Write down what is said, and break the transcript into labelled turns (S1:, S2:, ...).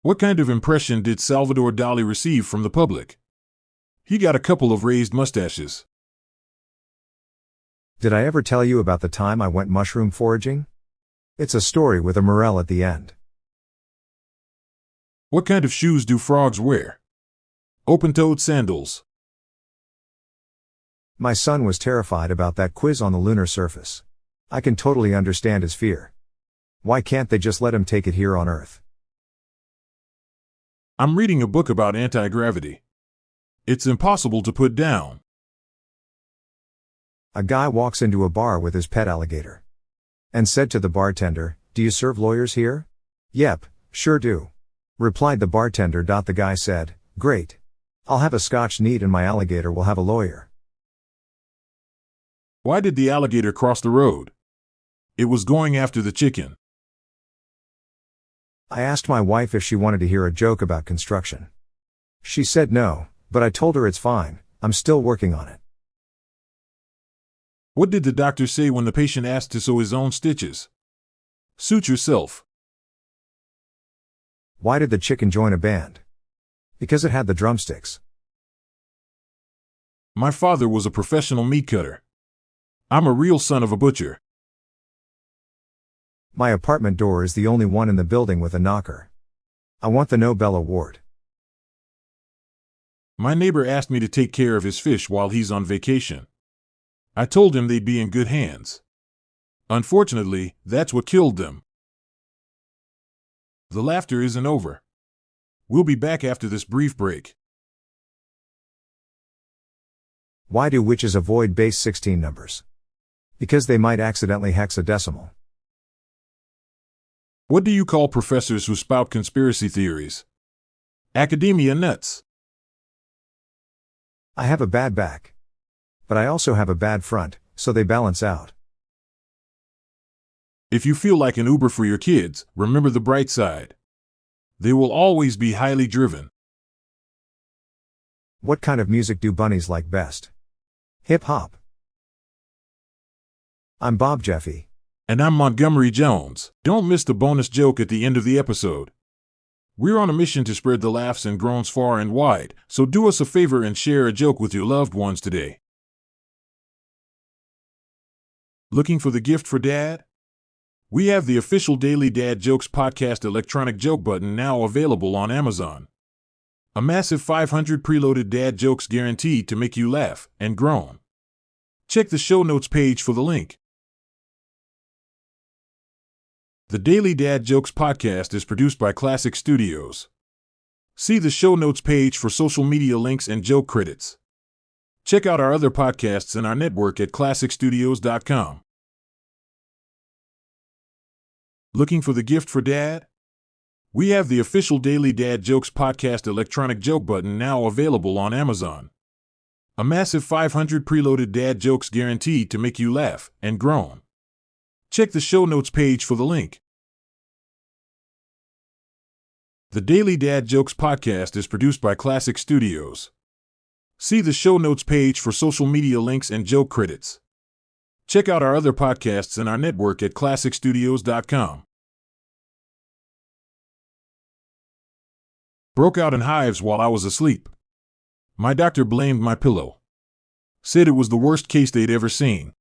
S1: What kind of impression did Salvador Dali receive from the public? He got a couple of raised mustaches.
S2: Did I ever tell you about the time I went mushroom foraging? It's a story with a moral at the end.
S1: What kind of shoes do frogs wear? Open-toed sandals.
S2: My son was terrified about that quiz on the lunar surface. I can totally understand his fear. Why can't they just let him take it here on Earth?
S1: I'm reading a book about anti-gravity. It's impossible to put down.
S2: A guy walks into a bar with his pet alligator. And said to the bartender, "Do you serve lawyers here?" "Yep, sure do," replied the bartender. The guy said, "Great. I'll have a Scotch neat and my alligator will have a lawyer."
S1: Why did the alligator cross the road? It was going after the chicken.
S2: I asked my wife if she wanted to hear a joke about construction. She said no, but I told her it's fine, I'm still working on it.
S1: What did the doctor say when the patient asked to sew his own stitches? Suit yourself.
S2: Why did the chicken join a band? Because it had the drumsticks.
S1: My father was a professional meat cutter. I'm a real son of a butcher.
S2: My apartment door is the only one in the building with a knocker. I want the Nobel Award.
S1: My neighbor asked me to take care of his fish while he's on vacation. I told him they'd be in good hands. Unfortunately, that's what killed them. The laughter isn't over. We'll be back after this brief break.
S2: Why do witches avoid base 16 numbers? Because they might accidentally hexadecimal.
S1: What do you call professors who spout conspiracy theories? Academia nuts.
S2: I have a bad back. But I also have a bad front, so they balance out.
S1: If you feel like an Uber for your kids, remember the bright side. They will always be highly driven.
S2: What kind of music do bunnies like best? Hip hop. I'm Bob Jeffy.
S1: And I'm Montgomery Jones. Don't miss the bonus joke at the end of the episode. We're on a mission to spread the laughs and groans far and wide, so do us a favor and share a joke with your loved ones today. Looking for the gift for Dad? We have the official Daily Dad Jokes Podcast electronic joke button now available on Amazon. A massive 500 preloaded dad jokes guaranteed to make you laugh and groan. Check the show notes page for the link. The Daily Dad Jokes Podcast is produced by Classic Studios. See the show notes page for social media links and joke credits. Check out our other podcasts in our network at classicstudios.com. Looking for the gift for Dad? We have the official Daily Dad Jokes Podcast electronic joke button now available on Amazon. A massive 500 preloaded dad jokes guaranteed to make you laugh and groan. Check the show notes page for the link. The Daily Dad Jokes Podcast is produced by Classic Studios. See the show notes page for social media links and joke credits. Check out our other podcasts in our network at classicstudios.com. Broke out in hives while I was asleep. My doctor blamed my pillow. Said it was the worst case they'd ever seen.